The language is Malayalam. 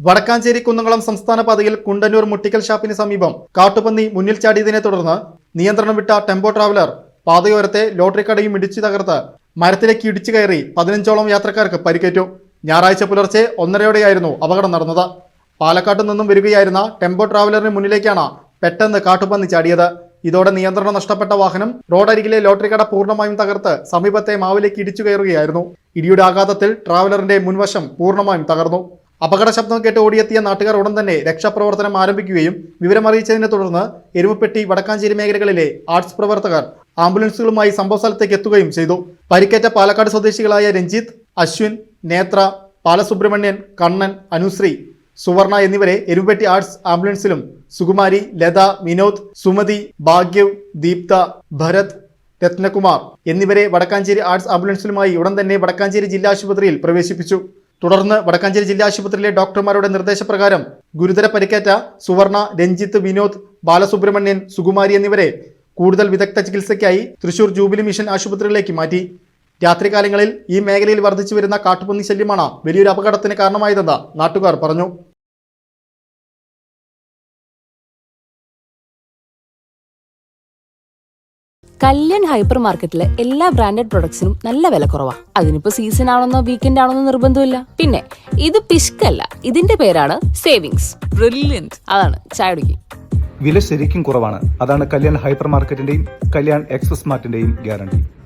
വടക്കാഞ്ചേരി കുന്നംകുളം സംസ്ഥാന പാതയിൽ കുണ്ടന്നൂർ മുട്ടിക്കൽ ഷാപ്പിന് സമീപം കാട്ടുപന്നി മുന്നിൽ ചാടിയതിനെ തുടർന്ന് നിയന്ത്രണം വിട്ട ടെമ്പോ ട്രാവലർ പാതയോരത്തെ ലോട്ടറി കടയും ഇടിച്ചു തകർത്ത് മരത്തിലേക്ക് ഇടിച്ചു കയറി 15ഓളം യാത്രക്കാർക്ക് പരിക്കേറ്റു. ഞായറാഴ്ച പുലർച്ചെ 1:30യോടെയായിരുന്നു അപകടം നടന്നത്. പാലക്കാട്ടു നിന്നും വരികയായിരുന്ന ടെമ്പോ ട്രാവലറിന് മുന്നിലേക്കാണ് പെട്ടെന്ന് കാട്ടുപന്നി ചാടിയത്. ഇതോടെ നിയന്ത്രണം നഷ്ടപ്പെട്ട വാഹനം റോഡരികിലെ ലോട്ടറി കട പൂർണ്ണമായും തകർത്ത് സമീപത്തെ മാവിലേക്ക് ഇടിച്ചു കയറുകയായിരുന്നു. ഇടിയുടെ ആഘാതത്തിൽ ട്രാവലറിന്റെ മുൻവശം പൂർണ്ണമായും തകർന്നു. അപകട ശബ്ദം കേട്ട് ഓടിയെത്തിയ നാട്ടുകാർ ഉടൻ തന്നെ രക്ഷാപ്രവർത്തനം ആരംഭിക്കുകയും വിവരമറിയിച്ചതിനെ തുടർന്ന് എരുമപ്പെട്ടി വടക്കാഞ്ചേരി മേഖലകളിലെ ആർട്സ് പ്രവർത്തകർ ആംബുലൻസുകളുമായി സംഭവസ്ഥലത്തേക്ക് എത്തുകയും ചെയ്തു. പരിക്കേറ്റ പാലക്കാട് സ്വദേശികളായ രഞ്ജിത്ത്, അശ്വിൻ, നേത്ര, ബാലസുബ്രഹ്മണ്യൻ, കണ്ണൻ, അനുശ്രീ, സുവർണ എന്നിവരെ എരുമപ്പെട്ടി ആർട്സ് ആംബുലൻസിലും സുകുമാരി, ലത, വിനോദ്, സുമതി, ഭാഗ്യവ്, ദീപ്ത, ഭരത്, രത്നകുമാർ എന്നിവരെ വടക്കാഞ്ചേരി ആർട്സ് ആംബുലൻസിലുമായി ഉടൻ തന്നെ വടക്കാഞ്ചേരി ജില്ലാ ആശുപത്രിയിൽ പ്രവേശിപ്പിച്ചു. തുടർന്ന് വടക്കാഞ്ചേരി ജില്ലാ ആശുപത്രിയിലെ ഡോക്ടർമാരുടെ നിർദ്ദേശപ്രകാരം ഗുരുതര പരിക്കേറ്റ സുവർണ, രഞ്ജിത്ത്, വിനോദ്, ബാലസുബ്രഹ്മണ്യൻ, സുകുമാരി എന്നിവരെ കൂടുതൽ വിദഗ്ധ ചികിത്സയ്ക്കായി തൃശൂർ ജൂബിലി മിഷൻ ആശുപത്രിയിലേക്ക് മാറ്റി. രാത്രികാലങ്ങളിൽ ഈ മേഖലയിൽ വർദ്ധിച്ചു വരുന്ന കാട്ടുപന്നി ശല്യമാണ് വലിയൊരു അപകടത്തിന് കാരണമായതെന്ന് നാട്ടുകാർ പറഞ്ഞു. കല്യാൺ ഹൈപ്പർ മാർക്കറ്റിലെ എല്ലാ ബ്രാൻഡഡ് പ്രൊഡക്ട്സിനും നല്ല വില കുറവാണ്. അതിനിപ്പോ സീസൺ ആണെന്നോ വീക്കെൻഡ് ആണെന്നോ നിർബന്ധമില്ല. പിന്നെ ഇത് പിഷ്കല്ല, ഇതിന്റെ പേരാണ് സേവിങ്സ്. ബ്രില്യന്റ്. അതാണ് ചായ കുടിക്കും. വില ശരിക്കും കുറവാണ്. അതാണ് കല്യാൺ ഹൈപ്പർ മാർക്കറ്റിന്റെയും കല്യാൺ എക്സ്പ്രസ് മാർട്ടിന്റെയും ഗ്യാരണ്ടി.